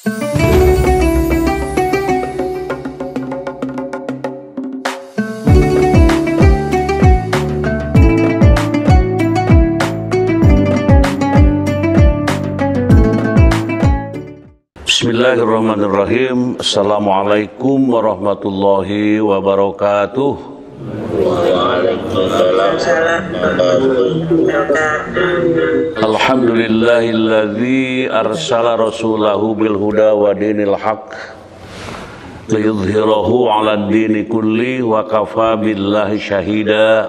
Bismillahirrahmanirrahim. Assalamualaikum warahmatullahi wabarakatuh. Alhamdulillahilladzi arsala rasulahu bil huda wa dinil haq liyudhhirahu 'alad dini kulli wa kafa billahi syahida.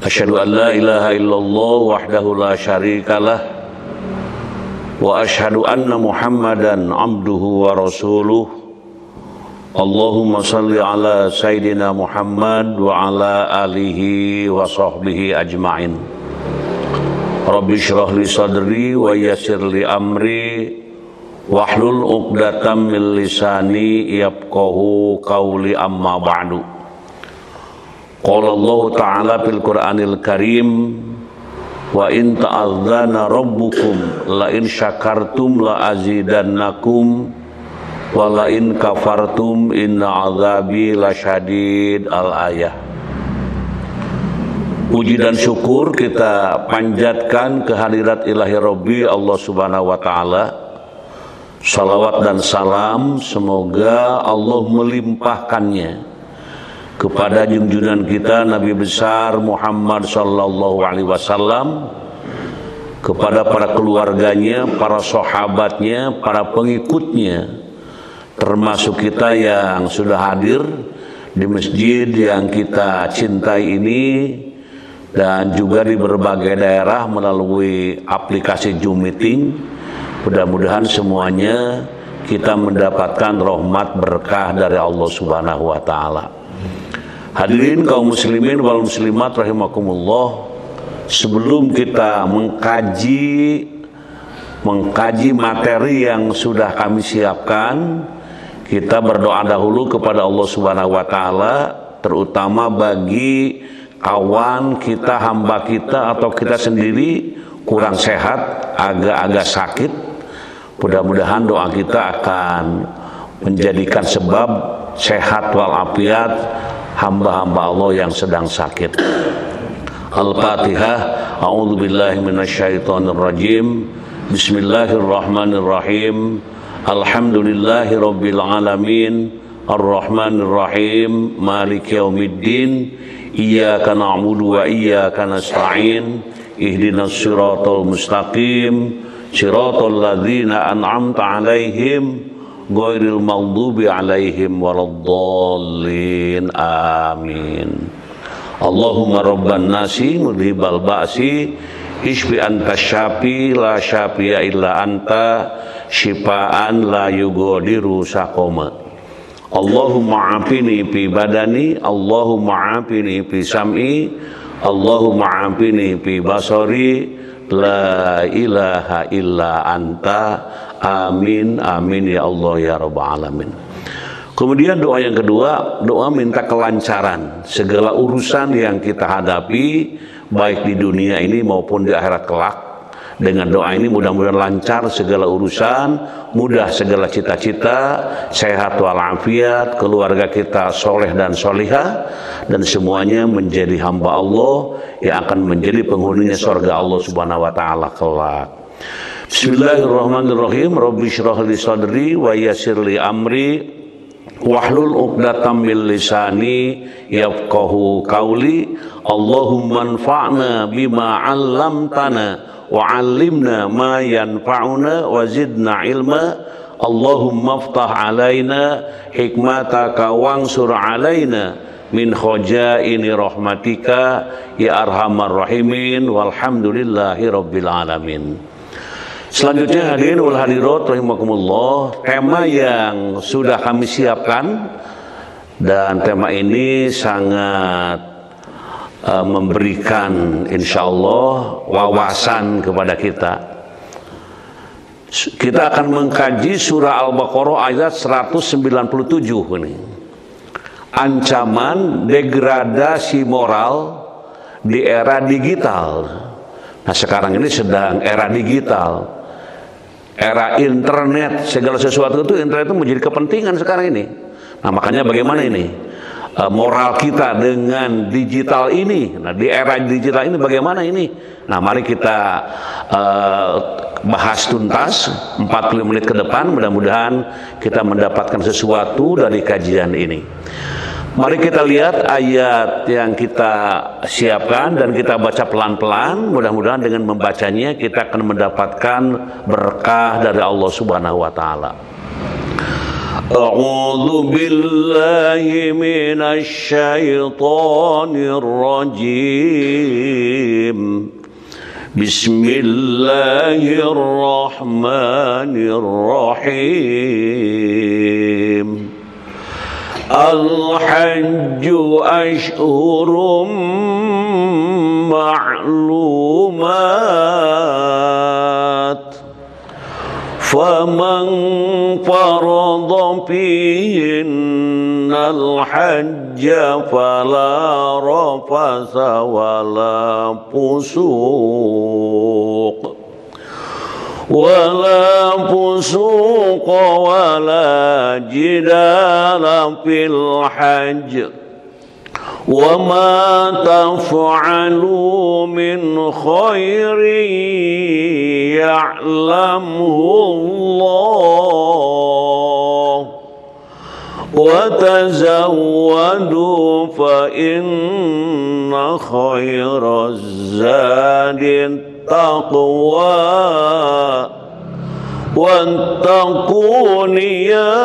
Asyhadu an la ilaha illallah wahdahu la syarikalah wa ashhadu anna Muhammadan abduhu wa rasuluh. Allahumma salli ala Sayyidina Muhammad wa ala alihi wa sahbihi ajma'in. Rabbi shrah li sadri wa yassir li amri wahlul 'uqdatam min lisani yafqahu qawli, amma ba'du. Qala Allah ta'ala fil Qur'anil Karim, wa in ta'adzana rabbukum la in syakartum la azidannakum wa la in kafartum inna azabi lasyadid. Al-ayah. Puji dan syukur kita panjatkan kehadirat ilahi Rabbi Allah subhanahu wa ta'ala. Salawat dan salam semoga Allah melimpahkannya kepada junjungan kita Nabi besar Muhammad sallallahu alaihi wasallam, kepada para keluarganya, para sahabatnya, para pengikutnya, termasuk kita yang sudah hadir di masjid yang kita cintai ini, dan juga di berbagai daerah melalui aplikasi Zoom Meeting. Mudah-mudahan semuanya kita mendapatkan rahmat berkah dari Allah subhanahu wa ta'ala. Hadirin kaum muslimin wal muslimat rahimakumullah, sebelum kita mengkaji materi yang sudah kami siapkan, kita berdoa dahulu kepada Allah subhanahu wa ta'ala, terutama bagi kawan kita, hamba kita, atau kita sendiri kurang sehat, agak-agak sakit. Mudah-mudahan doa kita akan menjadikan sebab sehat walafiat hamba-hamba Allah yang sedang sakit. Al-Fatihah. A'udzubillahi minasyaitonirrajim. Bismillahirrahmanirrahim. Alhamdulillahi rabbil alamin. Ar-Rahmanirrahim. Maliki yaumiddin. Iyyaka na'budu wa iyyaka nasta'in. Ihdinas siratal mustaqim. Siratal ladzina an'amta 'alaihim ghairil maghdubi alaihim waladdallin. Amin. Allahumma rabban nasi mudhibal ba'si isfi anta syafi la syafiya illa anta syifaan la yughadiru saqama. Allahumma afini fi badani, Allahumma afini fi sam'i, Allahumma afini fi basari, la ilaha illa anta. Amin, amin ya Allah ya Rabbal Alamin. Kemudian doa yang kedua, doa minta kelancaran segala urusan yang kita hadapi, baik di dunia ini maupun di akhirat kelak. Dengan doa ini mudah-mudahan lancar segala urusan, mudah segala cita-cita, sehat walafiat, keluarga kita soleh dan solihah, dan semuanya menjadi hamba Allah yang akan menjadi penghuninya surga Allah subhanahu wa ta'ala kelak. Bismillahirrahmanirrahim. Rabbi shrah li sadri wa yassir li amri wahlul 'uqdatam min lisani yafqahu qawli. Allahumma anfa'na bima 'allamtana wa 'allimna ma yanfa'una wa zidna ilma. Allahumma aftah 'alaina hikmataka wansur 'alaina min khajaini rahmatika ya arhamar rahimin walhamdulillahi rabbil alamin. Selanjutnya hadirin wal hadirat rahimakumullah, tema yang sudah kami siapkan, dan tema ini sangat memberikan insyaallah wawasan kepada kita. Kita akan mengkaji surah Al-Baqarah ayat 197 ini. Ancaman degradasi moral di era digital. Nah, sekarang ini sedang era digital. era internet, segala sesuatu itu internet itu menjadi kepentingan sekarang ini. Nah, makanya bagaimana ini moral kita dengan digital ini. Nah, di era digital ini bagaimana ini? Nah, mari kita bahas tuntas 40 menit ke depan. Mudah-mudahan kita mendapatkan sesuatu dari kajian ini. Mari kita lihat ayat yang kita siapkan dan kita baca pelan-pelan. Mudah-mudahan dengan membacanya kita akan mendapatkan berkah dari Allah Subhanahu wa taala. A'udzu billahi minasy syaithanir rajim. Bismillahirrahmanirrahim. Al-hajju ashhurum ma'lumat. Faman farada fihinna al-hajja fala rafasa wala fusuq wala fusuqa wala jidala fil hajj wa ma taf'alu min khairin ya'lamuhu Allah wa tazawwadu fa inna khairaz zadi taqwa wattaqun ya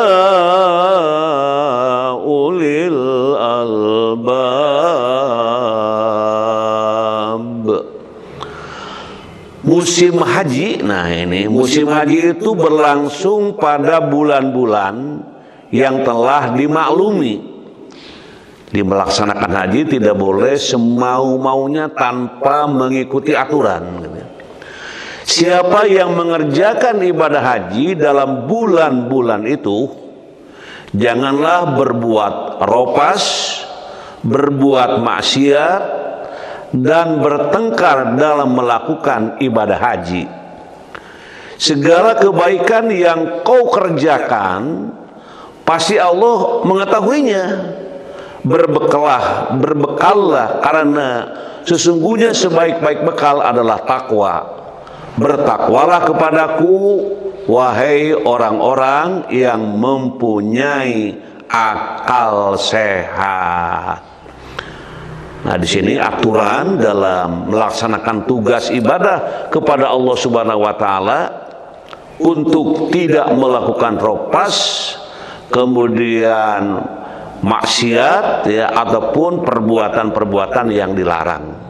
ulil albab. Musim haji, nah ini musim haji itu berlangsung pada bulan-bulan yang telah dimaklumi. Di melaksanakan haji tidak boleh semau-maunya tanpa mengikuti aturan. Siapa yang mengerjakan ibadah haji dalam bulan-bulan itu, janganlah berbuat ropas, berbuat maksiat, dan bertengkar dalam melakukan ibadah haji. Segala kebaikan yang kau kerjakan, pasti Allah mengetahuinya. Berbekallah karena sesungguhnya sebaik-baik bekal adalah takwa. Bertakwalah kepadaku, wahai orang-orang yang mempunyai akal sehat. Nah, di sini aturan dalam melaksanakan tugas ibadah kepada Allah Subhanahu wa taala untuk tidak melakukan ropas, kemudian maksiat ya, ataupun perbuatan-perbuatan yang dilarang.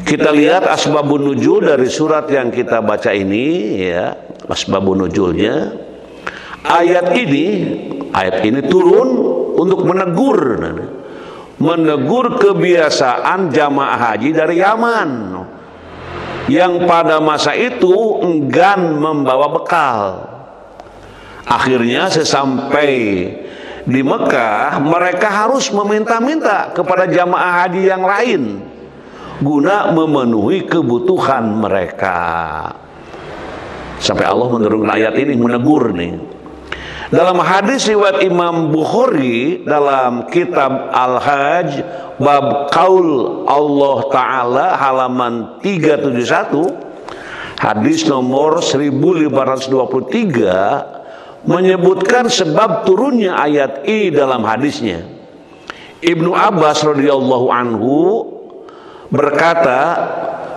Kita lihat asbabun nuzul dari surat yang kita baca ini ya, asbabun nuzulnya. Ayat ini turun untuk menegur kebiasaan jamaah haji dari Yaman yang pada masa itu enggan membawa bekal. Akhirnya sesampai di Mekah, mereka harus meminta-minta kepada jamaah haji yang lain guna memenuhi kebutuhan mereka. Sampai Allah menurunkan ayat ini menegur nih. Dalam hadis riwayat Imam Bukhari dalam kitab Al-Hajj bab qaul Allah Ta'ala halaman 371, hadis nomor 1523, menyebutkan sebab turunnya ayat ini dalam hadisnya. Ibnu Abbas radhiyallahu anhu berkata,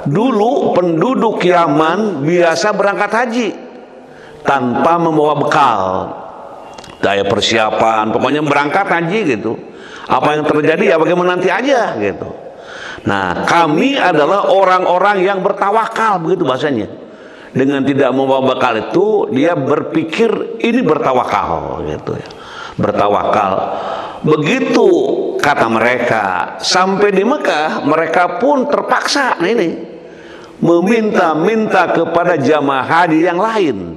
dulu penduduk Yaman biasa berangkat haji tanpa membawa bekal, daya persiapan, pokoknya berangkat haji gitu. Apa yang terjadi ya bagaimana nanti aja gitu. Nah, kami adalah orang-orang yang bertawakal, begitu bahasanya. Dengan tidak membawa bekal itu dia berpikir ini bertawakal gitu ya. Bertawakal. Begitu kata mereka, sampai di Mekah mereka pun terpaksa ini meminta-minta kepada jamaah haji yang lain.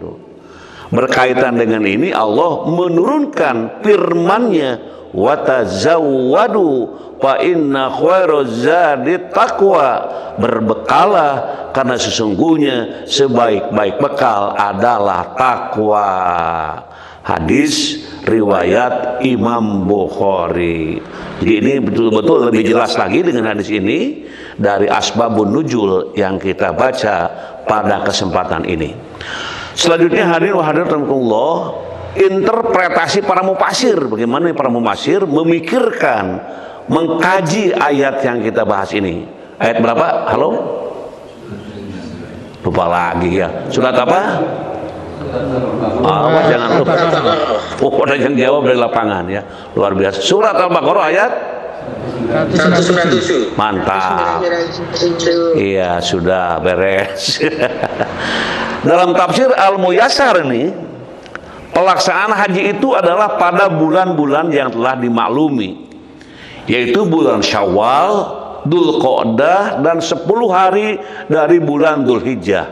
Berkaitan dengan ini Allah menurunkan firman-Nya, wa tazawwadu fa inna khairaz zadi taqwa, berbekalah karena sesungguhnya sebaik-baik bekal adalah takwa. Hadis riwayat Imam Bukhari. Jadi ini betul-betul lebih jelas lagi dengan hadis ini dari asbabun nuzul yang kita baca pada kesempatan ini. Selanjutnya hadirin wa hadirat rahimakumullah, interpretasi para mufasir. Bagaimana para mufasir memikirkan, mengkaji ayat yang kita bahas ini. Ayat berapa? Halo? Lupa lagi ya. Surat apa? Jangan lupa. Oh, ada yang jawab dari lapangan ya. Luar biasa. Surat Al-Baqarah ayat 197. Mantap. Iya, sudah beres. Dalam tafsir Al-Muyassar ini, pelaksanaan haji itu adalah pada bulan-bulan yang telah dimaklumi, yaitu bulan Syawal, Dzulqa'dah, dan 10 hari dari bulan Dzulhijjah.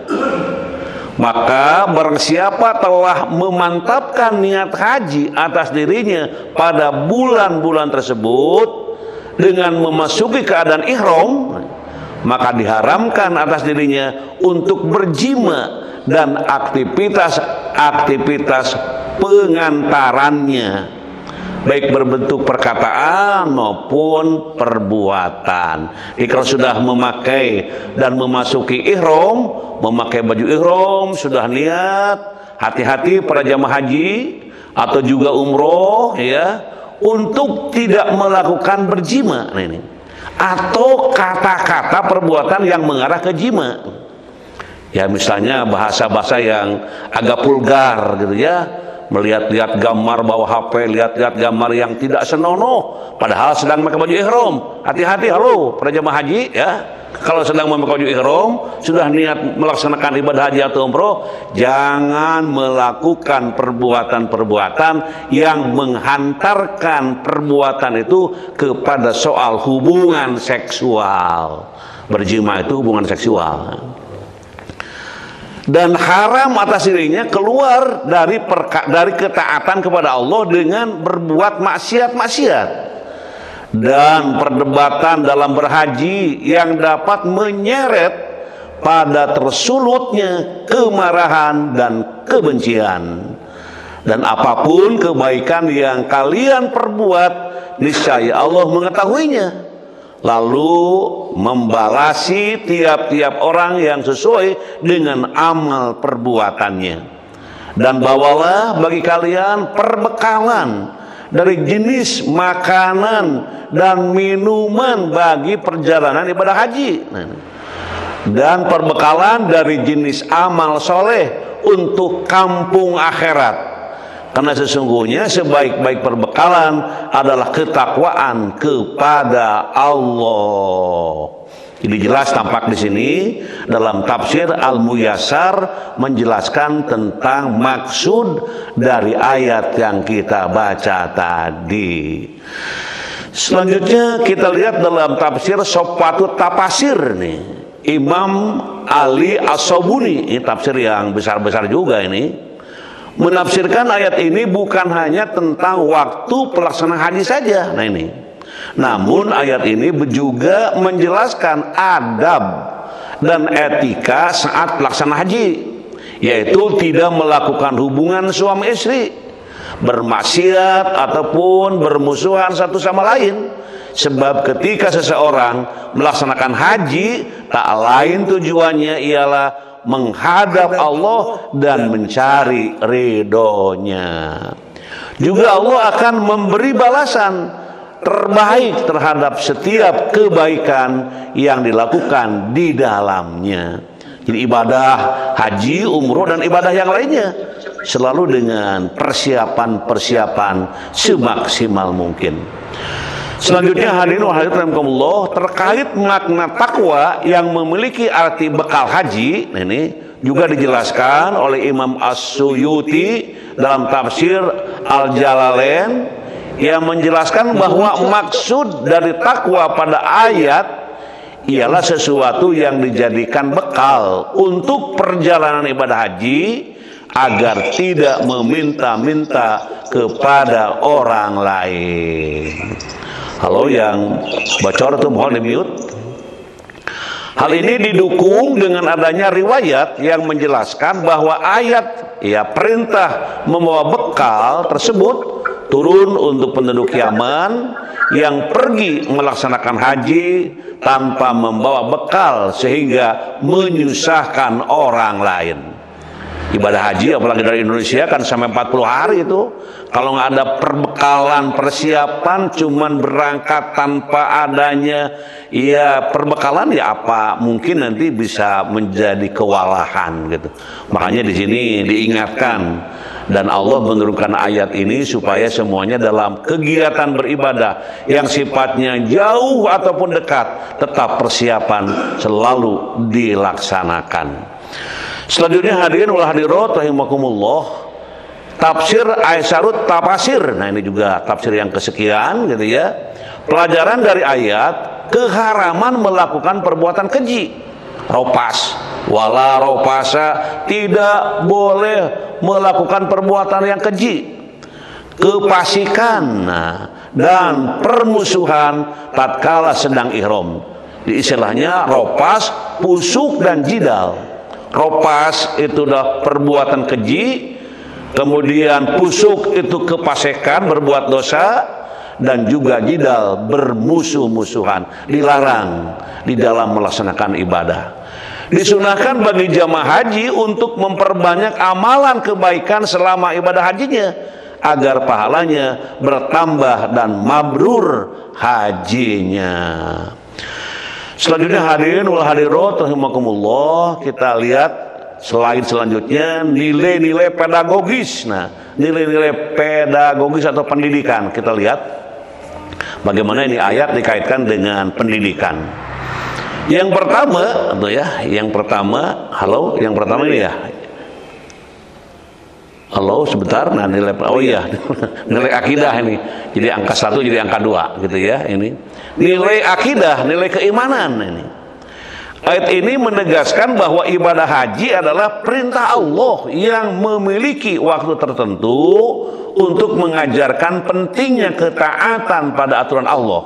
Maka barang siapa telah memantapkan niat haji atas dirinya pada bulan-bulan tersebut dengan memasuki keadaan ihram, maka diharamkan atas dirinya untuk berjima dan aktivitas-aktivitas pengantarannya, baik berbentuk perkataan maupun perbuatan. Jadi kalau sudah memakai dan memasuki ihram, memakai baju ihram, sudah niat, hati-hati para jamaah haji atau juga umroh ya, untuk tidak melakukan berjima ini, atau kata-kata perbuatan yang mengarah ke jima. Ya misalnya bahasa-bahasa yang agak vulgar gitu ya, melihat-lihat gambar bawa HP, lihat-lihat gambar yang tidak senonoh padahal sedang memakai baju ihram. Hati-hati, halo para jamaah haji ya. Kalau sedang memakai baju ihram, sudah niat melaksanakan ibadah haji atau umroh, jangan melakukan perbuatan-perbuatan yang menghantarkan perbuatan itu kepada soal hubungan seksual. Berjima itu hubungan seksual. Dan haram atas dirinya keluar dari ketaatan kepada Allah dengan berbuat maksiat-maksiat. Dan perdebatan dalam berhaji yang dapat menyeret pada tersulutnya kemarahan dan kebencian. Dan apapun kebaikan yang kalian perbuat, niscaya Allah mengetahuinya, lalu membalasi tiap-tiap orang yang sesuai dengan amal perbuatannya. Dan bawalah bagi kalian perbekalan dari jenis makanan dan minuman bagi perjalanan ibadah haji, dan perbekalan dari jenis amal soleh untuk kampung akhirat. Karena sesungguhnya sebaik-baik perbekalan adalah ketakwaan kepada Allah. Jadi jelas tampak di sini dalam tafsir Al-Muyassar menjelaskan tentang maksud dari ayat yang kita baca tadi. Selanjutnya kita lihat dalam tafsir Sofwatut Tafasir nih, Imam Ali As-Sobuni, ini tafsir yang besar-besar juga ini, menafsirkan ayat ini bukan hanya tentang waktu pelaksanaan haji saja. Nah ini, namun ayat ini juga menjelaskan adab dan etika saat pelaksanaan haji, yaitu tidak melakukan hubungan suami istri, bermaksiat ataupun bermusuhan satu sama lain. Sebab ketika seseorang melaksanakan haji, tak lain tujuannya ialah menghadap Allah dan mencari ridhonya. Juga Allah akan memberi balasan terbaik terhadap setiap kebaikan yang dilakukan di dalamnya. Jadi ibadah haji, umroh, dan ibadah yang lainnya selalu dengan persiapan-persiapan semaksimal mungkin. Selanjutnya hadirin wa hadirat rahimakumullah, terkait makna takwa yang memiliki arti bekal haji, ini juga dijelaskan oleh Imam As-Suyuti dalam tafsir Al-Jalalain, yang menjelaskan bahwa maksud dari takwa pada ayat ialah sesuatu yang dijadikan bekal untuk perjalanan ibadah haji, agar tidak meminta-minta kepada orang lain. Halo, yang bocor itu mohon di-mute. Hal ini didukung dengan adanya riwayat yang menjelaskan bahwa ayat perintah membawa bekal tersebut turun untuk penduduk Yaman yang pergi melaksanakan haji tanpa membawa bekal sehingga menyusahkan orang lain. Ibadah haji apalagi dari Indonesia kan sampai 40 hari itu, kalau nggak ada perbekalan persiapan, cuman berangkat tanpa adanya perbekalan, apa mungkin nanti bisa menjadi kewalahan gitu. Makanya di sini diingatkan, dan Allah menurunkan ayat ini supaya semuanya dalam kegiatan beribadah yang sifatnya jauh ataupun dekat, tetap persiapan selalu dilaksanakan. Selanjutnya hadirin wal hadirat rahimakumullah, tafsir Aisyarut Tafasir. Nah, ini juga tafsir yang kesekian gitu ya. Pelajaran dari ayat keharaman melakukan perbuatan keji. Ropas, wala ropasa, tidak boleh melakukan perbuatan yang keji. Kefasikan dan permusuhan tatkala sedang ihram. Di istilahnya ropas, pusuk dan jidal. Ropas itu udah perbuatan keji, kemudian pusuk itu kefasikan, berbuat dosa, dan juga jidal, bermusuh-musuhan, dilarang di dalam melaksanakan ibadah. Disunahkan bagi jamaah haji untuk memperbanyak amalan kebaikan selama ibadah hajinya agar pahalanya bertambah dan mabrur hajinya. Selanjutnya hadirin wal hadirat rahimakumullah, kita lihat selanjutnya nilai-nilai pedagogis. Nah, nilai-nilai pedagogis atau pendidikan, kita lihat bagaimana ini ayat dikaitkan dengan pendidikan. Yang pertama tuh ya, yang pertama ini ya. Halo, sebentar. Nah, nilai nilai akidah ini. Jadi angka 1 jadi angka 2 gitu ya ini. Nilai akidah, nilai keimanan ini. Ayat ini menegaskan bahwa ibadah haji adalah perintah Allah yang memiliki waktu tertentu untuk mengajarkan pentingnya ketaatan pada aturan Allah.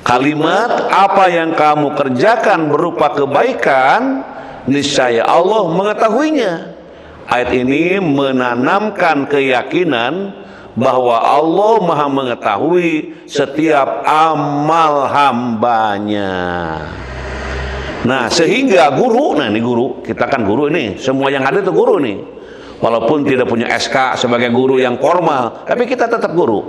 Kalimat apa yang kamu kerjakan berupa kebaikan, niscaya Allah mengetahuinya. Ayat ini menanamkan keyakinan bahwa Allah Maha mengetahui setiap amal hambanya. Nah, sehingga guru, ini guru, kita kan guru ini, semua yang ada itu guru nih. Walaupun tidak punya SK sebagai guru yang formal, tapi kita tetap guru.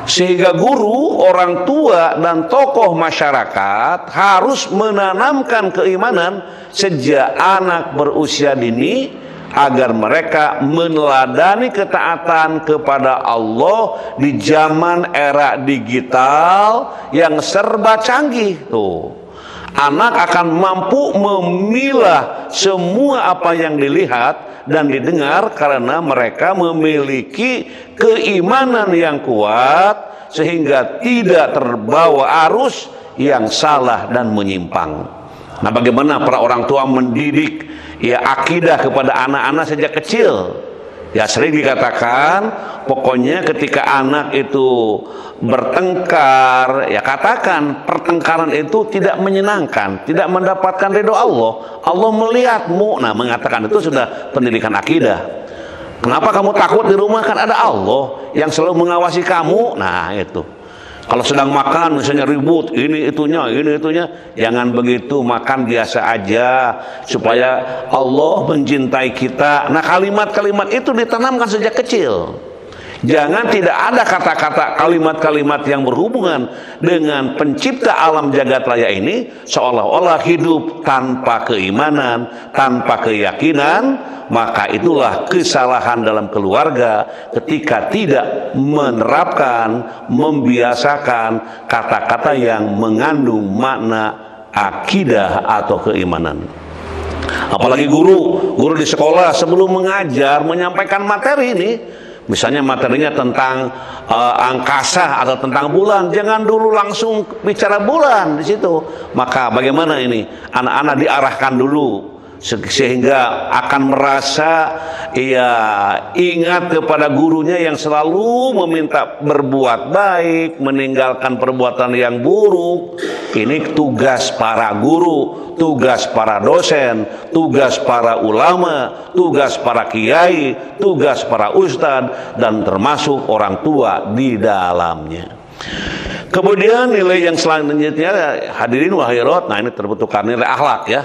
Sehingga guru, orang tua, dan tokoh masyarakat harus menanamkan keimanan sejak anak berusia dini agar mereka meneladani ketaatan kepada Allah di zaman era digital yang serba canggih. Tuh, anak akan mampu memilah semua apa yang dilihat dan didengar karena mereka memiliki keimanan yang kuat sehingga tidak terbawa arus yang salah dan menyimpang. Nah, bagaimana para orang tua mendidik akidah kepada anak-anak sejak kecil? Ya, sering dikatakan pokoknya ketika anak itu bertengkar, ya katakan pertengkaran itu tidak menyenangkan, tidak mendapatkan ridho Allah. Allah melihatmu. Nah, mengatakan itu sudah pendidikan akidah. Kenapa kamu takut? Di rumah kan ada Allah yang selalu mengawasi kamu. Nah, itu. Kalau sedang makan misalnya ribut, ini itunya, jangan begitu, makan biasa aja supaya Allah mencintai kita. Nah, kalimat-kalimat itu ditanamkan sejak kecil. Jangan tidak ada kata-kata kalimat-kalimat yang berhubungan dengan pencipta alam jagat raya ini seolah-olah hidup tanpa keimanan, tanpa keyakinan. Maka itulah kesalahan dalam keluarga ketika tidak menerapkan, membiasakan kata-kata yang mengandung makna akidah atau keimanan. Apalagi guru di sekolah sebelum mengajar menyampaikan materi ini, misalnya materinya tentang angkasa atau tentang bulan, jangan dulu langsung bicara bulan di situ. Maka bagaimana ini? Anak-anak diarahkan dulu sehingga akan merasa ia ingat kepada gurunya yang selalu meminta berbuat baik, meninggalkan perbuatan yang buruk. Ini tugas para guru, tugas para dosen, tugas para ulama, tugas para kiai, tugas para ustadz, dan termasuk orang tua di dalamnya. Kemudian nilai yang selanjutnya, hadirin wahairat, nah ini terbentukkan nilai akhlak ya.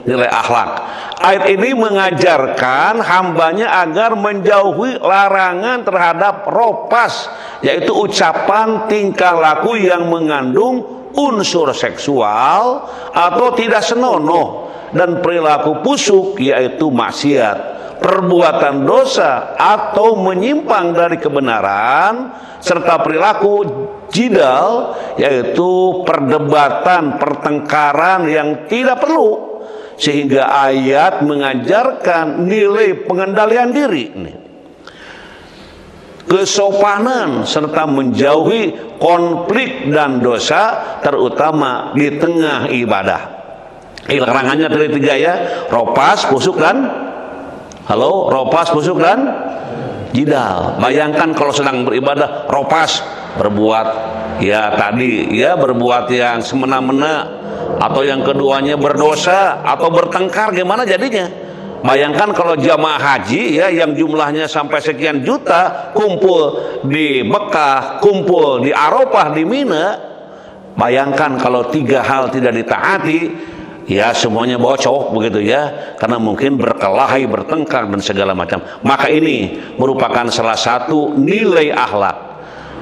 Nilai akhlak. Ayat ini mengajarkan hambanya agar menjauhi larangan terhadap ropas, yaitu ucapan tingkah laku yang mengandung unsur seksual atau tidak senonoh, dan perilaku busuk, yaitu maksiat, perbuatan dosa atau menyimpang dari kebenaran, serta perilaku jidal, yaitu perdebatan, pertengkaran yang tidak perlu. Sehingga ayat mengajarkan nilai pengendalian diri, kesopanan, serta menjauhi konflik dan dosa, terutama di tengah ibadah. Larangannya dari 3 ya, ropas, busuk, dan ropas, busuk, dan jidal. Bayangkan kalau sedang beribadah ropas, berbuat ya tadi ya, berbuat yang semena-mena, atau yang keduanya berdosa atau bertengkar, gimana jadinya? Bayangkan kalau jamaah haji ya yang jumlahnya sampai sekian juta kumpul di Mekah, kumpul di Arafah, di Mina. Bayangkan kalau 3 hal tidak ditaati, ya semuanya bocok begitu ya, karena mungkin berkelahi, bertengkar, dan segala macam. Maka ini merupakan salah satu nilai akhlak.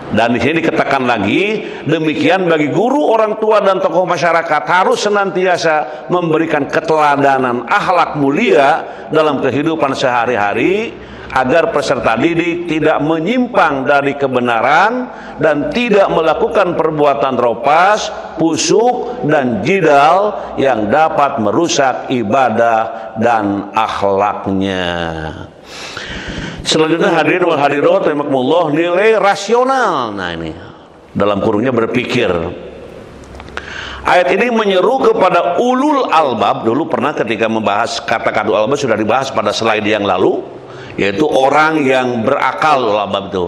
Dan di sini dikatakan lagi, demikian bagi guru, orang tua, dan tokoh masyarakat harus senantiasa memberikan keteladanan akhlak mulia dalam kehidupan sehari-hari, agar peserta didik tidak menyimpang dari kebenaran dan tidak melakukan perbuatan ropas, busuk, dan jidal yang dapat merusak ibadah dan akhlaknya. Selanjutnya, hadirin wal hadirat rahimakumullah, nilai rasional. Nah ini dalam kurungnya berpikir. Ayat ini menyeru kepada ulul albab. Dulu pernah ketika membahas kata-kata albab sudah dibahas pada slide yang lalu, yaitu orang yang berakal, ulul albab itu.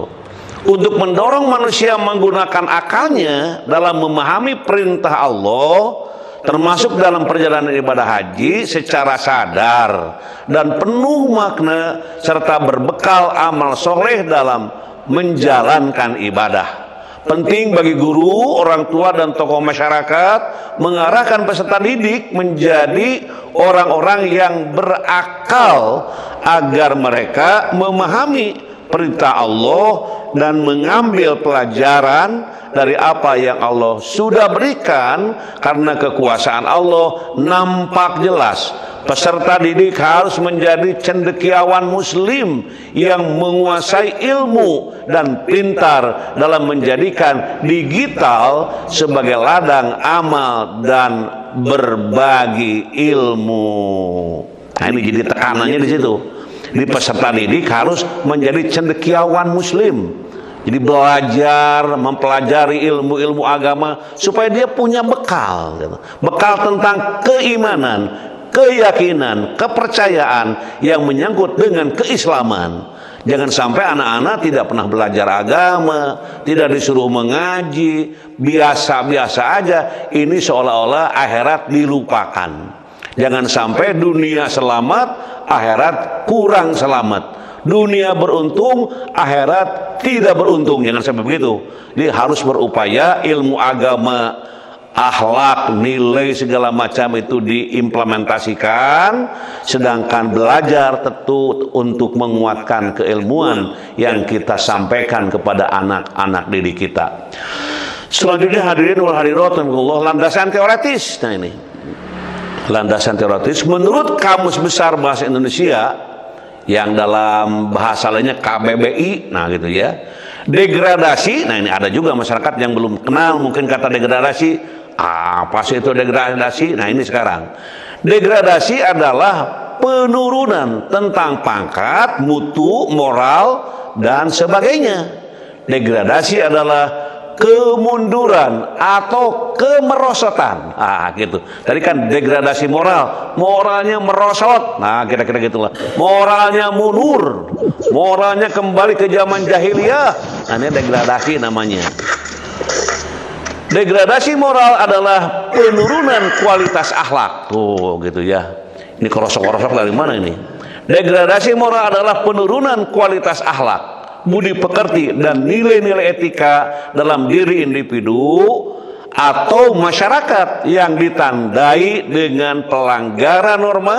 Untuk mendorong manusia menggunakan akalnya dalam memahami perintah Allah, termasuk dalam perjalanan ibadah haji secara sadar dan penuh makna, serta berbekal amal soleh dalam menjalankan ibadah. Penting bagi guru, orang tua, dan tokoh masyarakat mengarahkan peserta didik menjadi orang-orang yang berakal, agar mereka memahami perintah Allah dan mengambil pelajaran dari apa yang Allah sudah berikan. Karena kekuasaan Allah nampak jelas, peserta didik harus menjadi cendekiawan muslim yang menguasai ilmu dan pintar dalam menjadikan digital sebagai ladang amal dan berbagi ilmu. Nah ini jadi tekanannya di situ. Di peserta didik harus menjadi cendekiawan muslim. Jadi belajar, mempelajari ilmu-ilmu agama supaya dia punya bekal, gitu. Bekal tentang keimanan, keyakinan, kepercayaan yang menyangkut dengan keislaman. Jangan sampai anak-anak tidak pernah belajar agama, tidak disuruh mengaji, biasa-biasa aja. Ini seolah-olah akhirat dilupakan. Jangan sampai dunia selamat, akhirat kurang selamat. Dunia beruntung, akhirat tidak beruntung. Jangan sampai begitu. Dia harus berupaya ilmu agama, akhlak, nilai segala macam itu diimplementasikan, sedangkan belajar tentu untuk menguatkan keilmuan yang kita sampaikan kepada anak-anak didik kita. Selanjutnya, hadirin wal hadirat rahimakumullah, landasan teoritis. Nah ini landasan teoritis menurut Kamus Besar Bahasa Indonesia, yang dalam bahasa lainnya KBBI. Nah gitu ya, degradasi. Nah ini ada juga masyarakat yang belum kenal mungkin kata degradasi. Apa sih itu degradasi? Nah ini sekarang, degradasi adalah penurunan tentang pangkat, mutu, moral, dan sebagainya. Degradasi adalah kemunduran atau kemerosotan. Gitu. Tadi kan degradasi moral, moralnya merosot. Kira-kira gitulah. Moralnya mundur, moralnya kembali ke zaman jahiliyah. Ini degradasi namanya. Degradasi moral adalah penurunan kualitas akhlak. Gitu ya. Ini korosok-korosok dari mana ini? Degradasi moral adalah penurunan kualitas akhlak, budi pekerti dan nilai-nilai etika dalam diri individu atau masyarakat yang ditandai dengan pelanggaran norma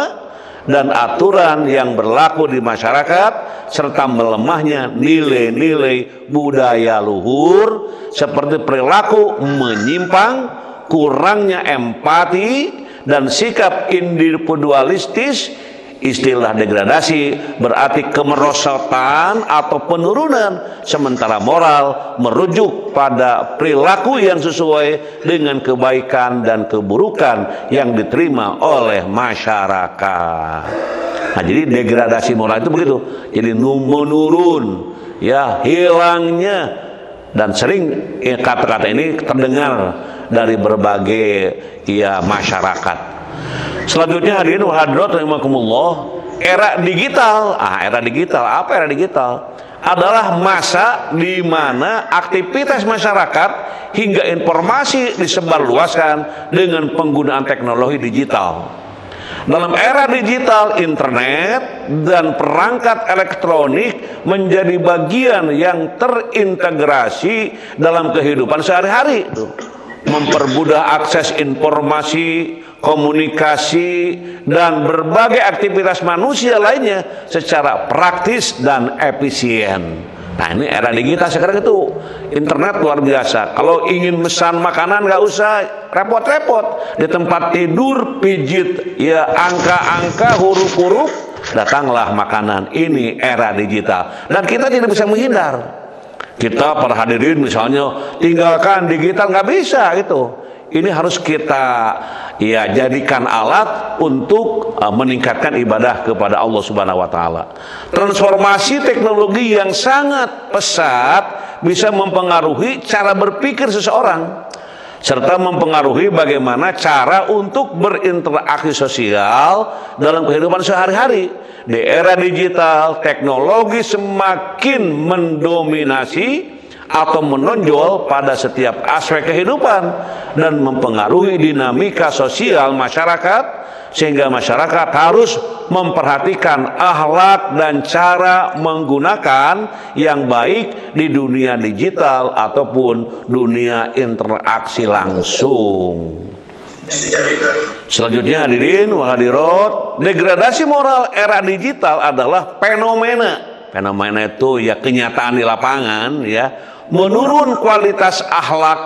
dan aturan yang berlaku di masyarakat serta melemahnya nilai-nilai budaya luhur seperti perilaku menyimpang, kurangnya empati dan sikap individualistis. Istilah degradasi berarti kemerosotan atau penurunan, sementara moral merujuk pada perilaku yang sesuai dengan kebaikan dan keburukan yang diterima oleh masyarakat. Jadi degradasi moral itu begitu. Jadi menurun, ya, hilangnya, dan sering kata-kata ini terdengar dari berbagai masyarakat. Selanjutnya hadirin wa hadirat rahimakumullah, era digital. Era digital, apa era digital? Adalah masa di mana aktivitas masyarakat hingga informasi disebarluaskan dengan penggunaan teknologi digital. Dalam era digital, internet dan perangkat elektronik menjadi bagian yang terintegrasi dalam kehidupan sehari-hari. Mempermudah akses informasi, komunikasi, dan berbagai aktivitas manusia lainnya secara praktis dan efisien. Ini era digital sekarang itu. Internet luar biasa. Kalau ingin pesan makanan nggak usah repot-repot. Di tempat tidur pijit angka-angka, huruf-huruf, datanglah makanan. Ini era digital. Dan kita tidak bisa menghindar. Kita para hadirin misalnya tinggalkan digital, nggak bisa gitu. Ini harus kita jadikan alat untuk meningkatkan ibadah kepada Allah Subhanahu wa taala. Transformasi teknologi yang sangat pesat bisa mempengaruhi cara berpikir seseorang serta mempengaruhi bagaimana cara untuk berinteraksi sosial dalam kehidupan sehari-hari. Di era digital, teknologi semakin mendominasi atau menonjol pada setiap aspek kehidupan dan mempengaruhi dinamika sosial masyarakat, sehingga masyarakat harus memperhatikan akhlak dan cara menggunakan yang baik di dunia digital ataupun dunia interaksi langsung. Selanjutnya hadirin wa hadirat, degradasi moral era digital adalah fenomena itu kenyataan di lapangan, menurun kualitas akhlak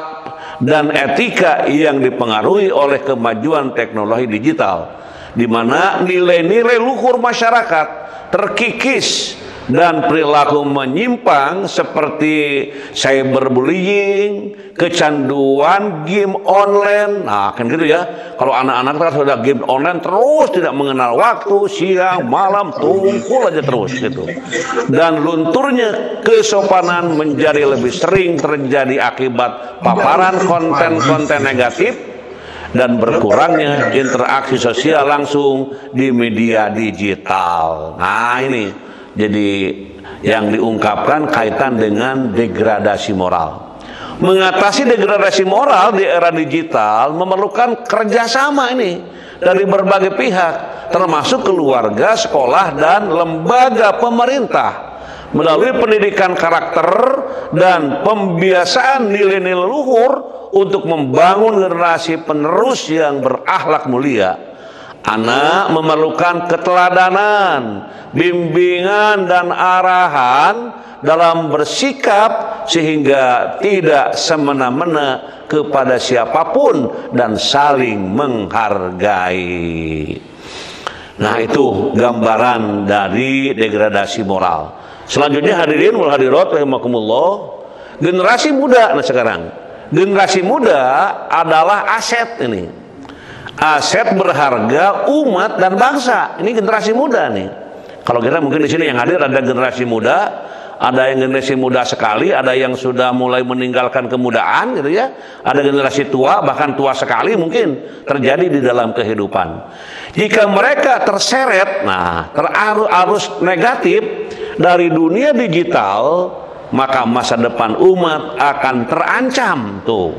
dan etika yang dipengaruhi oleh kemajuan teknologi digital, di mana nilai-nilai luhur masyarakat terkikis dan perilaku menyimpang seperti cyberbullying, kecanduan game online. Kan gitu ya. Kalau anak-anak kan sudah game online terus tidak mengenal waktu, siang, malam, tumpul aja terus gitu. Dan lunturnya kesopanan menjadi lebih sering terjadi akibat paparan konten-konten negatif dan berkurangnya interaksi sosial langsung di media digital. Ini jadi yang diungkapkan kaitan dengan degradasi moral. Mengatasi degradasi moral di era digital memerlukan kerjasama ini dari berbagai pihak, termasuk keluarga, sekolah, dan lembaga pemerintah. Melalui pendidikan karakter dan pembiasaan nilai-nilai luhur untuk membangun generasi penerus yang berakhlak mulia. Anak memerlukan keteladanan, bimbingan, dan arahan dalam bersikap sehingga tidak semena-mena kepada siapapun dan saling menghargai. Itu gambaran dari degradasi moral. Selanjutnya hadirin wal hadirat rahimakumullah, generasi muda. Sekarang generasi muda adalah aset ini. Aset berharga umat dan bangsa. Ini generasi muda nih. Kalau kita mungkin di sini yang hadir ada generasi muda, Ada yang generasi muda sekali, ada yang sudah mulai meninggalkan kemudaan gitu ya. Ada generasi tua, bahkan tua sekali mungkin terjadi di dalam kehidupan. Jika mereka terseret, terarus negatif dari dunia digital, maka masa depan umat akan terancam tuh.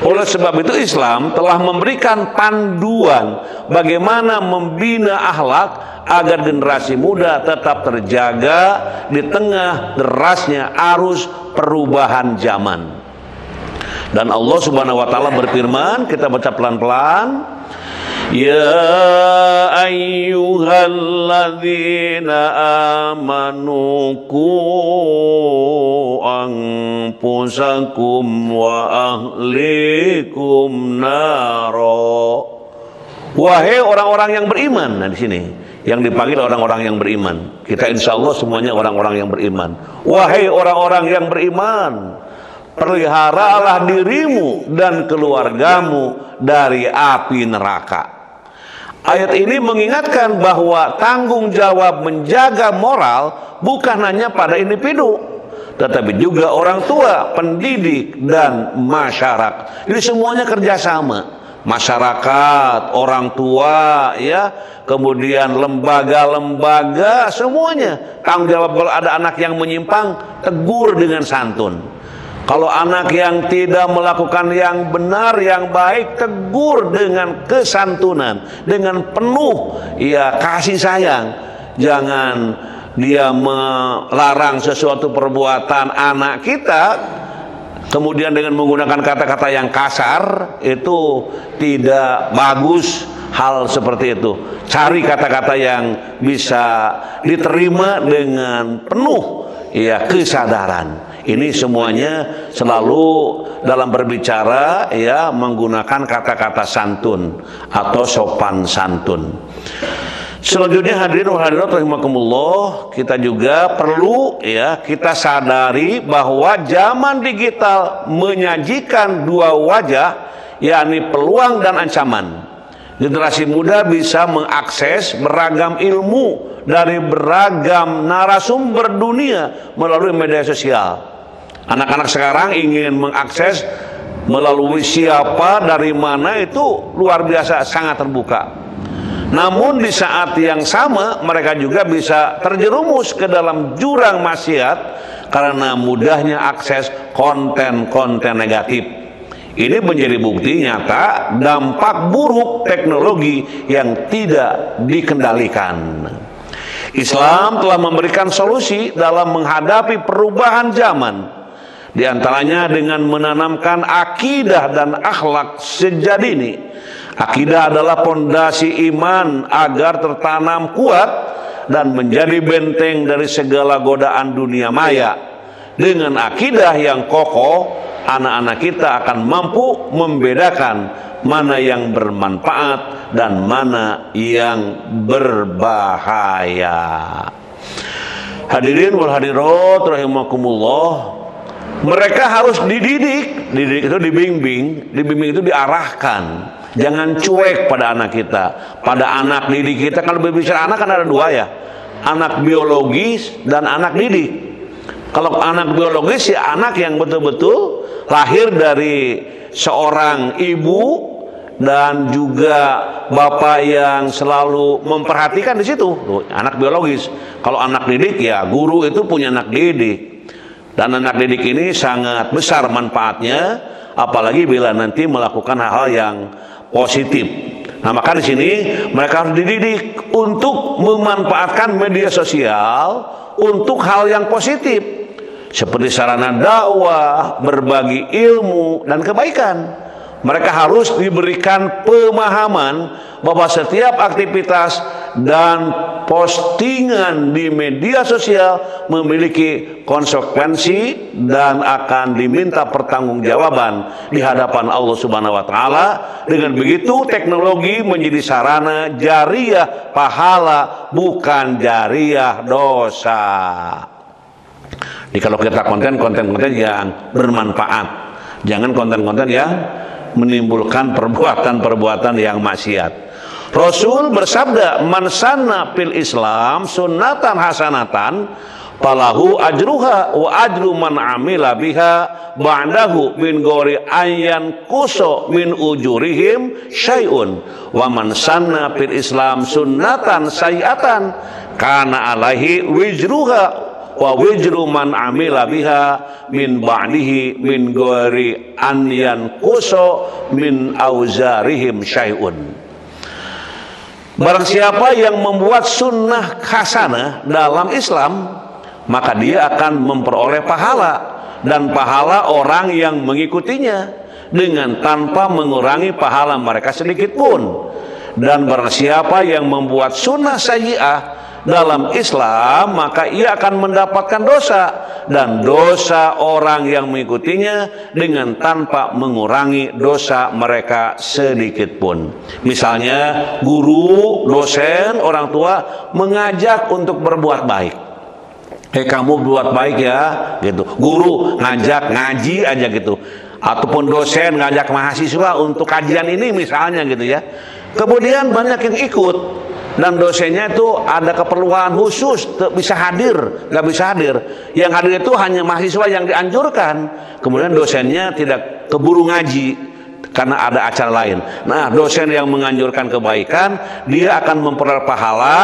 Oleh sebab itu Islam telah memberikan panduan bagaimana membina akhlak agar generasi muda tetap terjaga di tengah derasnya arus perubahan zaman. Dan Allah Subhanahu wa taala berfirman, kita baca pelan-pelan. Ya ayyuhalladzina amanu qu anfusakum wa ahlikum naro. Wahai orang-orang yang beriman. Nah di sini yang dipanggil orang-orang yang beriman. Kita insya Allah semuanya orang-orang yang beriman. Wahai orang-orang yang beriman, peliharalah dirimu dan keluargamu dari api neraka. Ayat ini mengingatkan bahwa tanggung jawab menjaga moral bukan hanya pada individu, tetapi juga orang tua, pendidik, dan masyarakat. Ini semuanya kerjasama. Masyarakat, orang tua, ya, kemudian lembaga-lembaga, semuanya tanggung jawab. Kalau ada anak yang menyimpang, tegur dengan santun. Kalau anak yang tidak melakukan yang benar, yang baik, tegur dengan kesantunan, dengan penuh ya kasih sayang. Jangan dia melarang sesuatu perbuatan anak kita, kemudian dengan menggunakan kata-kata yang kasar, itu tidak bagus. Hal seperti itu, cari kata-kata yang bisa diterima dengan penuh ya kesadaran. Ini semuanya selalu dalam berbicara ya menggunakan kata-kata santun atau sopan santun. Selanjutnya hadirin wa hadirat rahimakumullah, kita juga perlu ya kita sadari bahwa zaman digital menyajikan dua wajah, yakni peluang dan ancaman. Generasi muda bisa mengakses beragam ilmu dari beragam narasumber dunia melalui media sosial. Anak-anak sekarang ingin mengakses melalui siapa, dari mana, itu luar biasa, sangat terbuka. Namun di saat yang sama mereka juga bisa terjerumus ke dalam jurang maksiat karena mudahnya akses konten-konten negatif. Ini menjadi bukti nyata dampak buruk teknologi yang tidak dikendalikan. Islam telah memberikan solusi dalam menghadapi perubahan zaman, di antaranya dengan menanamkan akidah dan akhlak sejadini. Akidah adalah pondasi iman agar tertanam kuat dan menjadi benteng dari segala godaan dunia maya. Dengan akidah yang kokoh, anak-anak kita akan mampu membedakan mana yang bermanfaat dan mana yang berbahaya. Hadirin wal hadirat rahimakumullah, mereka harus dididik itu dibimbing itu diarahkan. Jangan cuek pada anak kita, pada anak didik kita. Kalau berbicara anak kan ada dua ya, anak biologis dan anak didik. Kalau anak biologis ya anak yang betul-betul lahir dari seorang ibu dan juga bapak yang selalu memperhatikan di situ. Tuh, anak biologis. Kalau anak didik ya guru itu punya anak didik. Dan anak didik ini sangat besar manfaatnya, apalagi bila nanti melakukan hal-hal yang positif. Nah, maka di sini mereka harus dididik untuk memanfaatkan media sosial untuk hal yang positif, seperti sarana dakwah, berbagi ilmu dan kebaikan. Mereka harus diberikan pemahaman bahwa setiap aktivitas dan postingan di media sosial memiliki konsekuensi dan akan diminta pertanggungjawaban di hadapan Allah Subhanahu wa taala. Dengan begitu teknologi menjadi sarana jariah pahala, bukan jariah dosa. Jadi kalau kita konten-konten yang bermanfaat, jangan konten-konten yang menimbulkan perbuatan-perbuatan yang maksiat. Rasul bersabda, "Man sanna fil Islam sunnatan hasanatan falahu ajruha wa ajru man amila biha ba'dahu min ghairi ayyan kuso min ujurihim syai'un wa man sanna fil Islam sunnatan sayi'atan kana alaihi wijruha wa wijru man amila biha min ba'dihi min ghairi an yanqusu min auzarihim syai'un. Barang siapa yang membuat sunnah hasanah dalam Islam, maka dia akan memperoleh pahala dan pahala orang yang mengikutinya dengan tanpa mengurangi pahala mereka sedikit pun. Dan barang siapa yang membuat sunnah sayyi'ah dalam Islam, maka ia akan mendapatkan dosa dan dosa orang yang mengikutinya dengan tanpa mengurangi dosa mereka sedikit pun. Misalnya guru, dosen, orang tua mengajak untuk berbuat baik. Kamu buat baik ya, gitu. Guru ngajak ngaji aja gitu. Ataupun dosen ngajak mahasiswa untuk kajian ini misalnya gitu ya. Kemudian banyak yang ikut. Dan dosennya itu ada keperluan khusus, bisa hadir, nggak bisa hadir. Yang hadir itu hanya mahasiswa yang dianjurkan. Kemudian dosennya tidak keburu ngaji karena ada acara lain. Nah, dosen yang menganjurkan kebaikan, dia akan memperoleh pahala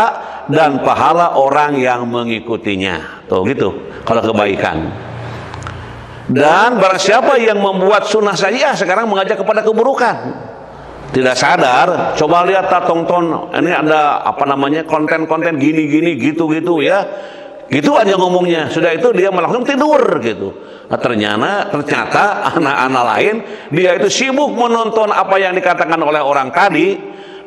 dan pahala orang yang mengikutinya. Tuh gitu, kalau kebaikan. Dan barang siapa yang membuat sunnah sayyi'ah sekarang mengajak kepada keburukan. Tidak sadar, coba lihat tonton ini ada apa namanya konten-konten gini-gini gitu-gitu ya, gitu aja ngomongnya. Sudah itu dia melakukan tidur gitu. Nah, ternyata anak-anak lain dia itu sibuk menonton apa yang dikatakan oleh orang tadi,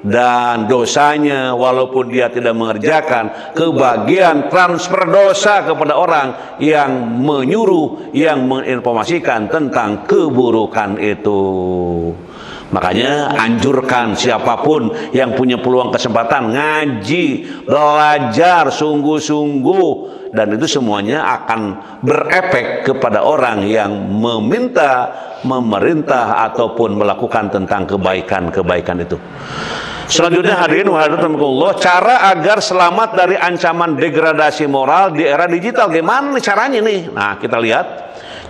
dan dosanya walaupun dia tidak mengerjakan, kebagian transfer dosa kepada orang yang menyuruh, yang menginformasikan tentang keburukan itu. Makanya anjurkan siapapun yang punya peluang kesempatan ngaji, belajar sungguh-sungguh, dan itu semuanya akan berefek kepada orang yang meminta, memerintah ataupun melakukan tentang kebaikan-kebaikan itu. Selanjutnya hadirin wa hadiratullah, cara agar selamat dari ancaman degradasi moral di era digital. Gimana nih caranya nih? Nah, kita lihat.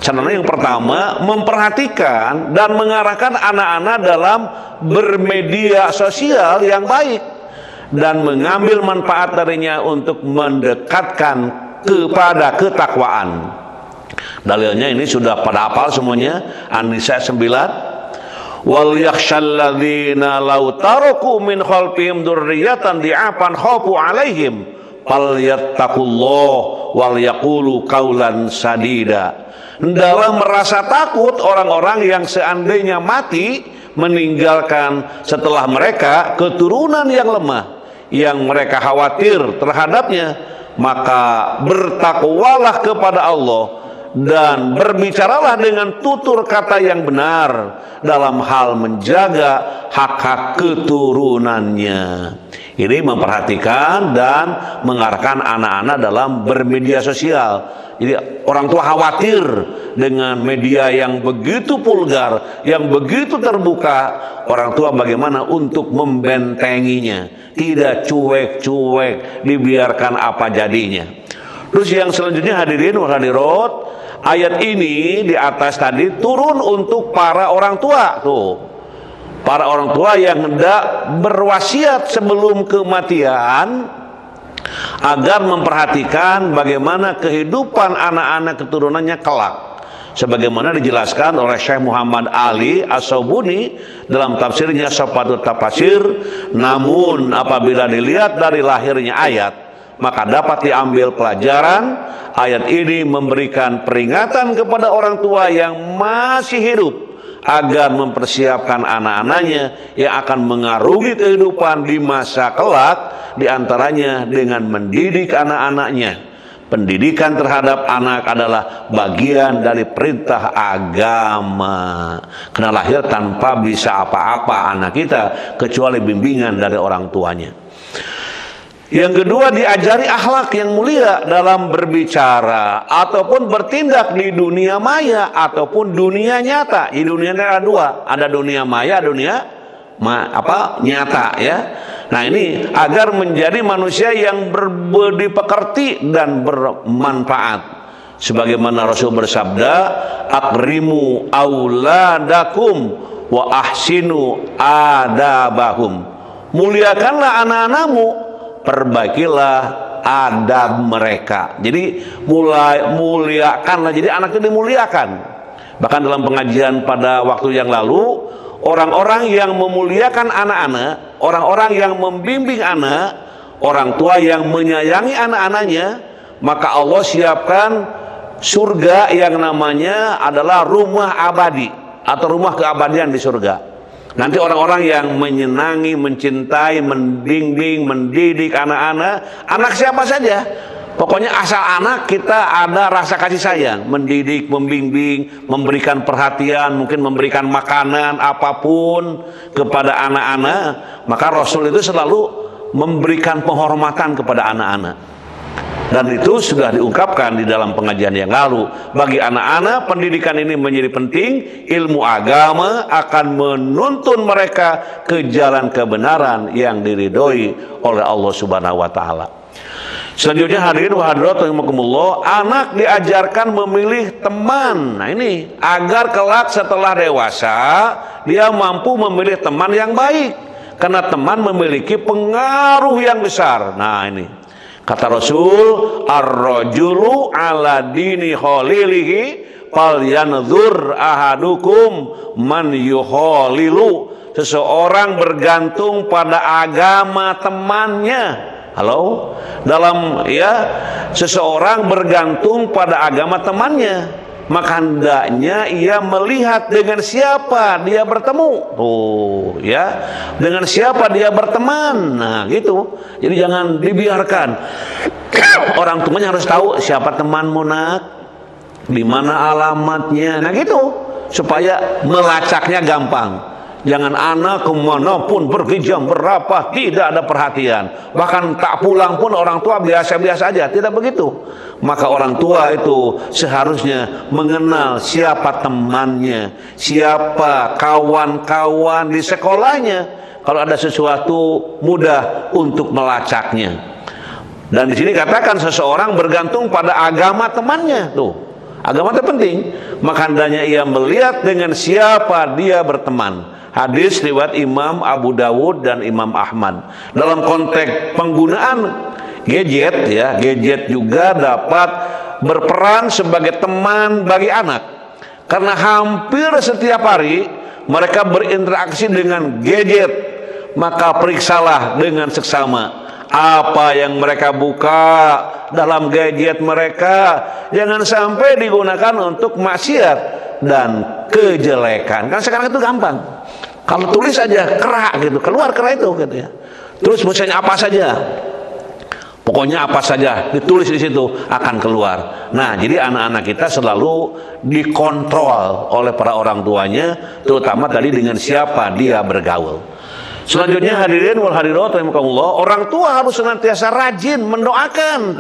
Caranya yang pertama, memperhatikan dan mengarahkan anak-anak dalam bermedia sosial yang baik dan mengambil manfaat darinya untuk mendekatkan kepada ketakwaan. Dalilnya ini sudah pada hafal semuanya. An-Nisa 9. Wal yakhshal ladzina law taraku min khalfihim dzurriyyatan di'afan khafu 'alaihim falyattaqullah wal yaqulu qaulan sadida. Dalam merasa takut orang-orang yang seandainya mati meninggalkan setelah mereka keturunan yang lemah yang mereka khawatir terhadapnya, maka bertakwalah kepada Allah dan berbicaralah dengan tutur kata yang benar dalam hal menjaga hak-hak keturunannya. Ini memperhatikan dan mengarahkan anak-anak dalam bermedia sosial. Jadi orang tua khawatir dengan media yang begitu vulgar, yang begitu terbuka. Orang tua bagaimana untuk membentenginya, tidak cuek-cuek, dibiarkan apa jadinya. Terus yang selanjutnya hadirin wa hadirat, ayat ini di atas tadi turun untuk para orang tua tuh. Para orang tua yang hendak berwasiat sebelum kematian agar memperhatikan bagaimana kehidupan anak-anak keturunannya kelak, sebagaimana dijelaskan oleh Syekh Muhammad Ali As-Sabuni dalam tafsirnya Safatul Tafsir. Namun apabila dilihat dari lahirnya ayat, maka dapat diambil pelajaran. Ayat ini memberikan peringatan kepada orang tua yang masih hidup agar mempersiapkan anak-anaknya yang akan mengarungi kehidupan di masa kelak, diantaranya dengan mendidik anak-anaknya. Pendidikan terhadap anak adalah bagian dari perintah agama. Karena lahir tanpa bisa apa-apa anak kita kecuali bimbingan dari orang tuanya. Yang kedua, diajari akhlak yang mulia dalam berbicara ataupun bertindak di dunia maya ataupun dunia nyata. Di dunia ada dua, ada dunia maya, dunia nyata ya. Nah ini agar menjadi manusia yang berbudi pekerti dan bermanfaat. Sebagaimana Rasul bersabda, akrimu auladakum wa ahsinu adabahum. Muliakanlah anak-anakmu, perbaikilah adab mereka. Jadi muliakanlah, jadi anak itu dimuliakan. Bahkan dalam pengajian pada waktu yang lalu, orang-orang yang memuliakan anak-anak, orang-orang yang membimbing anak, orang tua yang menyayangi anak-anaknya, maka Allah siapkan surga yang namanya adalah rumah abadi atau rumah keabadian di surga. Nanti orang-orang yang menyenangi, mencintai, membimbing, mendidik anak-anak, anak siapa saja, pokoknya asal anak kita ada rasa kasih sayang, mendidik, membimbing, memberikan perhatian, mungkin memberikan makanan apapun kepada anak-anak, maka Rasul itu selalu memberikan penghormatan kepada anak-anak. Dan itu sudah diungkapkan di dalam pengajian yang lalu. Bagi anak-anak, pendidikan ini menjadi penting. Ilmu agama akan menuntun mereka ke jalan kebenaran yang diridhoi oleh Allah Subhanahu wa Ta'ala. Selanjutnya hadirin wa hadirat rahimakumullah, anak diajarkan memilih teman. Nah ini agar kelak setelah dewasa dia mampu memilih teman yang baik, karena teman memiliki pengaruh yang besar. Nah ini kata Rasul, ar-rajulu ala dini khalilihi falyanzur ahadukum man yukhalilu. Seseorang bergantung pada agama temannya. Halo? Dalam seseorang bergantung pada agama temannya, maka hendaknya ia melihat dengan siapa dia bertemu. Dengan siapa dia berteman. Nah gitu. Jadi jangan dibiarkan. Orang tuanya harus tahu siapa temanmu nak, di mana alamatnya. Nah gitu, supaya melacaknya gampang. Jangan anak kemanapun pergi jam berapa tidak ada perhatian, bahkan tak pulang pun orang tua biasa-biasa aja, tidak begitu. Maka orang tua itu seharusnya mengenal siapa temannya, siapa kawan-kawan di sekolahnya. Kalau ada sesuatu mudah untuk melacaknya. Dan di sini katakan seseorang bergantung pada agama temannya. Tuh, agama itu penting. Maka hendaknya ia melihat dengan siapa dia berteman. Hadis riwayat Imam Abu Dawud dan Imam Ahmad. Dalam konteks penggunaan gadget gadget juga dapat berperan sebagai teman bagi anak. Karena hampir setiap hari mereka berinteraksi dengan gadget. Maka periksalah dengan seksama apa yang mereka buka dalam gadget mereka. Jangan sampai digunakan untuk maksiat dan kejelekan. Kan sekarang itu gampang. Kalau tulis aja kerak gitu, keluar kerak itu gitu ya. Terus misalnya apa saja, pokoknya apa saja ditulis di situ akan keluar. Nah, jadi anak-anak kita selalu dikontrol oleh para orang tuanya, terutama tadi dengan siapa dia bergaul. Selanjutnya hadirin wal hadirat rahimakumullah, orang tua harus senantiasa rajin mendoakan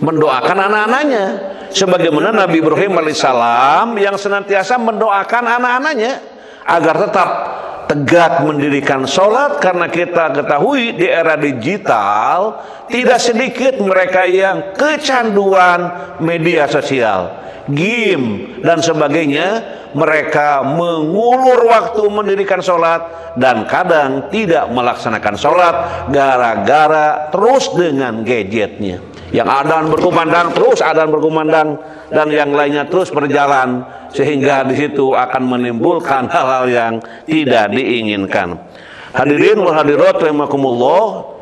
mendoakan anak-anaknya, sebagaimana Nabi Ibrahim alaihissalam yang senantiasa mendoakan anak-anaknya agar tetap tegak mendirikan sholat. Karena kita ketahui di era digital tidak sedikit mereka yang kecanduan media sosial, game dan sebagainya. Mereka mengulur waktu mendirikan sholat dan kadang tidak melaksanakan sholat gara-gara terus dengan gadgetnya. Yang adzan berkumandang terus adzan berkumandang dan yang lainnya terus berjalan, sehingga di situ akan menimbulkan hal-hal yang tidak diinginkan. Hadirin wal hadirat rahimakumullah,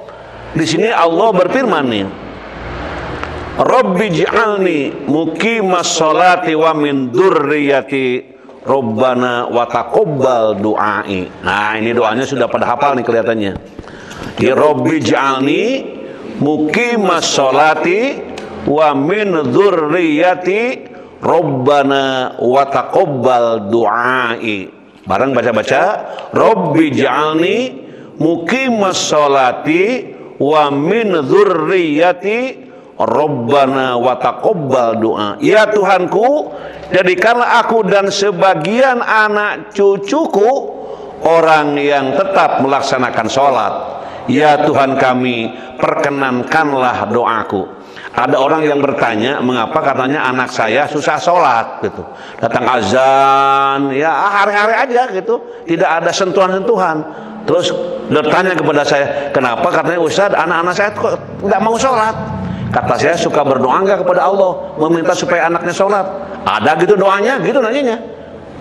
di sini Allah berfirman nih, Rabbi ij'alni muqimas sholati wa min dzurriyyati Rabbana wa taqabbal du'ai. Nah, ini doanya sudah pada hafal nih kelihatannya. Ya Rabbi ij'alni muqimas sholati wa min dzurriyyati Rabbana wa taqabbal du'ai. Bareng baca-baca, Rabbi ij'alni muqimas sholati wa min dzurriyyati Rabbana wa taqabbal du'a. Ya Tuhanku, jadikanlah aku dan sebagian anak cucuku orang yang tetap melaksanakan sholat. Ya Tuhan kami, perkenankanlah doaku. Ada orang yang bertanya, mengapa katanya anak saya susah sholat gitu. Datang azan, ya hari-hari aja gitu, tidak ada sentuhan-sentuhan. Terus bertanya kepada saya, kenapa? Katanya Ustaz, anak-anak saya kok tidak mau sholat. Kata saya, suka berdoa enggak kepada Allah, meminta supaya anaknya sholat? Ada gitu doanya, gitu nanyanya.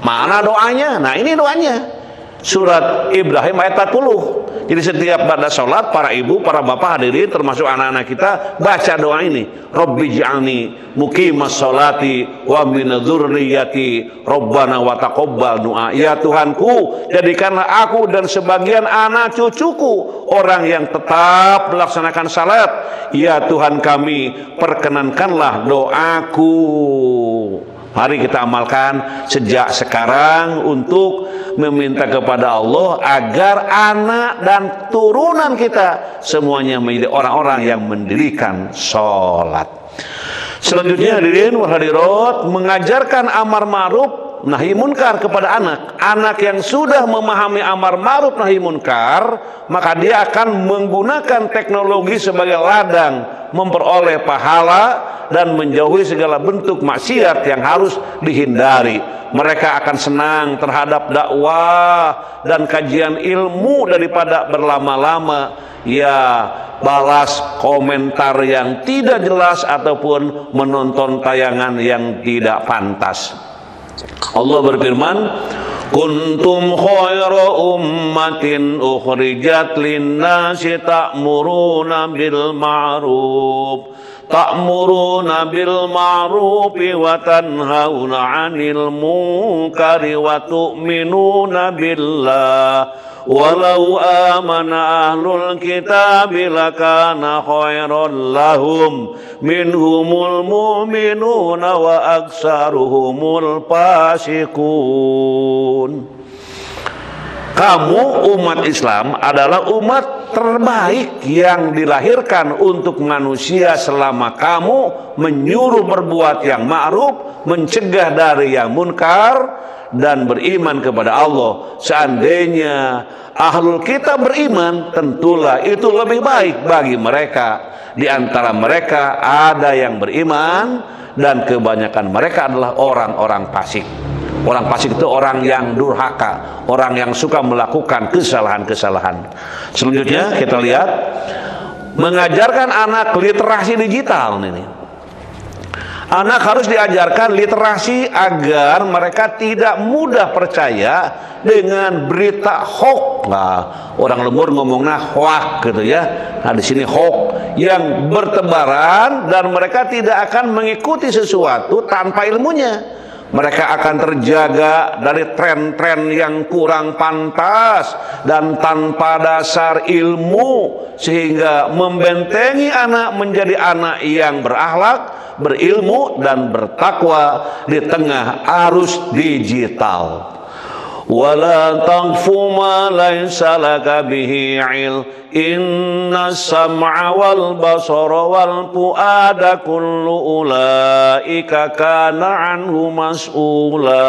Mana doanya? Nah ini doanya. Surat Ibrahim ayat 40. Jadi setiap pada sholat, para ibu, para bapak hadirin, termasuk anak-anak kita, baca doa ini. Rabbi ja'alni muqimas sholati wa min dzurriyyati Rabbana wa taqabbal du'a. Ya Tuhanku, jadikanlah aku dan sebagian anak cucuku orang yang tetap melaksanakan salat. Ya Tuhan kami, perkenankanlah doaku. Mari kita amalkan sejak sekarang untuk meminta kepada Allah agar anak dan turunan kita semuanya menjadi orang-orang yang mendirikan sholat. Selanjutnya hadirin wal hadirat, mengajarkan amar ma'ruf nahi munkar kepada anak. Anak yang sudah memahami amar ma'ruf nahi munkar, maka dia akan menggunakan teknologi sebagai ladang memperoleh pahala dan menjauhi segala bentuk maksiat yang harus dihindari. Mereka akan senang terhadap dakwah dan kajian ilmu daripada berlama-lama balas komentar yang tidak jelas ataupun menonton tayangan yang tidak pantas. Allah berfirman, kuntum khaira ummatin ukhrijat linnasi ta'muruna bil ma'rufi wa tanhauna 'anil munkari wa tu'minuna billah walau amana ahlul kitabi lakana khairan lahum minhumul mu'minuna wa aksaruhumul fasiqun. Kamu umat Islam adalah umat terbaik yang dilahirkan untuk manusia selama kamu menyuruh berbuat yang ma'ruf, mencegah dari yang munkar, dan beriman kepada Allah. Seandainya ahlul kitab beriman, tentulah itu lebih baik bagi mereka. Di antara mereka ada yang beriman dan kebanyakan mereka adalah orang-orang fasik. Orang fasik itu orang yang durhaka, orang yang suka melakukan kesalahan-kesalahan. Selanjutnya kita lihat mengajarkan anak literasi digital ini. Anak harus diajarkan literasi agar mereka tidak mudah percaya dengan berita hoax. Nah, orang lembur ngomongnya hoax gitu ya. Nah, di sini hoax yang bertebaran dan mereka tidak akan mengikuti sesuatu tanpa ilmunya. Mereka akan terjaga dari tren-tren yang kurang pantas dan tanpa dasar ilmu, sehingga membentengi anak menjadi anak yang berakhlak, berilmu dan bertakwa di tengah arus digital. Wala taqfu ma laysa laka bihi ilm inna sam'a wal basara wal fuada kullu ulaika kana anhu mas'ula.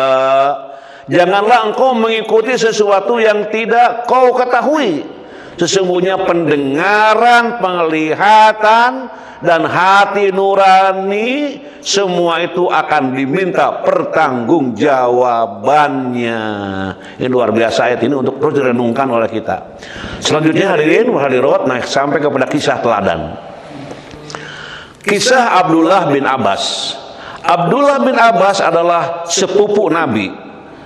Janganlah engkau mengikuti sesuatu yang tidak kau ketahui. Sesungguhnya pendengaran, penglihatan, dan hati nurani semua itu akan diminta pertanggungjawabannya. Ini luar biasa ayat ini untuk terus direnungkan oleh kita. Selanjutnya hadirin hadirat, naik sampai kepada kisah teladan. Kisah Abdullah bin Abbas. Abdullah bin Abbas adalah sepupu Nabi.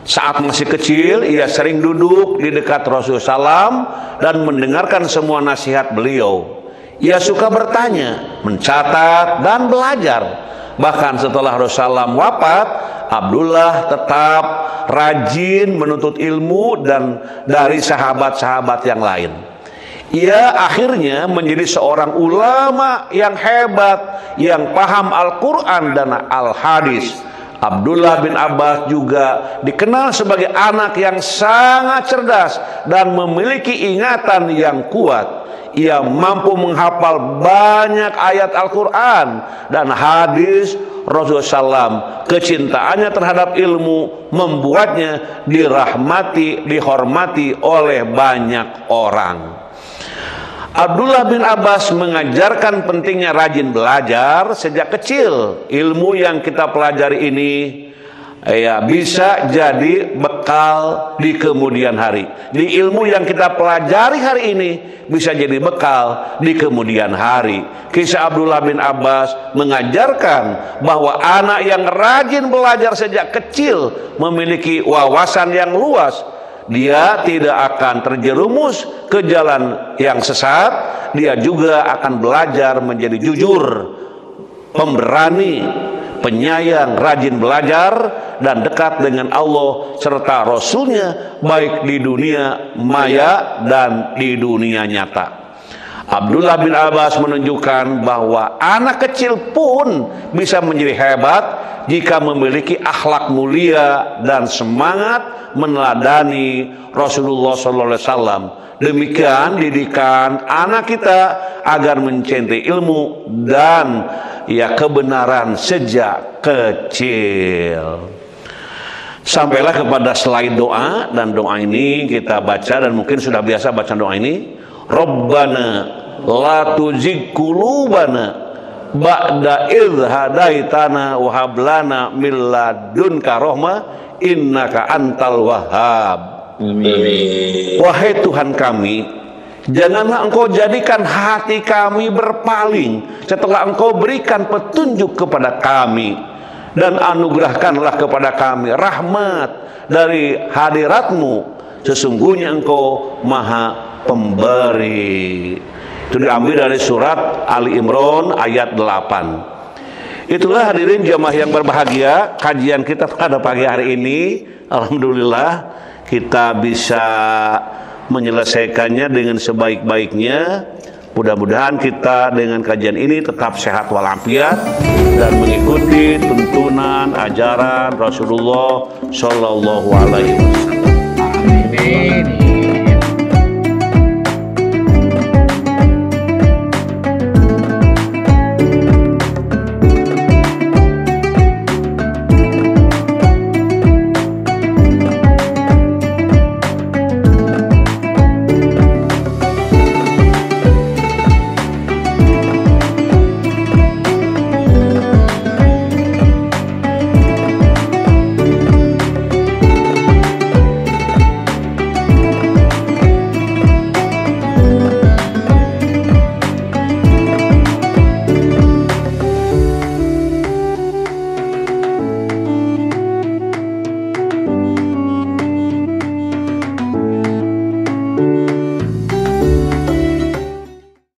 Saat masih kecil, ia sering duduk di dekat Rasulullah SAW dan mendengarkan semua nasihat beliau. Ia suka bertanya, mencatat, dan belajar. Bahkan setelah Rasulullah SAW wafat, Abdullah tetap rajin menuntut ilmu dan dari sahabat-sahabat yang lain. Ia akhirnya menjadi seorang ulama yang hebat, yang paham Al-Quran dan Al-Hadis. Abdullah bin Abbas juga dikenal sebagai anak yang sangat cerdas dan memiliki ingatan yang kuat. ia mampu menghafal banyak ayat Al-Quran dan hadis Rasulullah SAW. Kecintaannya terhadap ilmu membuatnya dirahmati, dihormati oleh banyak orang. Abdullah bin Abbas mengajarkan pentingnya rajin belajar sejak kecil. Ilmu yang kita pelajari ini bisa jadi bekal di kemudian hari. Di ilmu yang kita pelajari hari ini bisa jadi bekal di kemudian hari. Kisah Abdullah bin Abbas mengajarkan bahwa anak yang rajin belajar sejak kecil memiliki wawasan yang luas. Dia tidak akan terjerumus ke jalan yang sesat. Dia juga akan belajar menjadi jujur, pemberani, penyayang, rajin belajar, dan dekat dengan Allah serta Rasulnya, baik di dunia maya dan di dunia nyata. Abdullah bin Abbas menunjukkan bahwa anak kecil pun bisa menjadi hebat jika memiliki akhlak mulia dan semangat meneladani Rasulullah SAW. Demikian didikan anak kita agar mencintai ilmu dan kebenaran sejak kecil. Sampailah kepada slide doa, dan doa ini kita baca dan mungkin sudah biasa baca doa ini. Rabbana la tuzigh qulubana ba'da idh hadaitana wa hab lana min ladunka rahmah innaka antal wahhab. Amin. Wahai Tuhan kami, janganlah Engkau jadikan hati kami berpaling setelah Engkau berikan petunjuk kepada kami, dan anugerahkanlah kepada kami rahmat dari hadirat-Mu. Sesungguhnya Engkau Maha Pemberi. Itu diambil dari surat Ali Imran ayat 8. Itulah hadirin jamaah yang berbahagia, kajian kita pada pagi hari ini. Alhamdulillah kita bisa menyelesaikannya dengan sebaik-baiknya. Mudah-mudahan kita dengan kajian ini tetap sehat walafiat dan mengikuti tuntunan ajaran Rasulullah Shallallahu Alaihi Wasallam. Amin.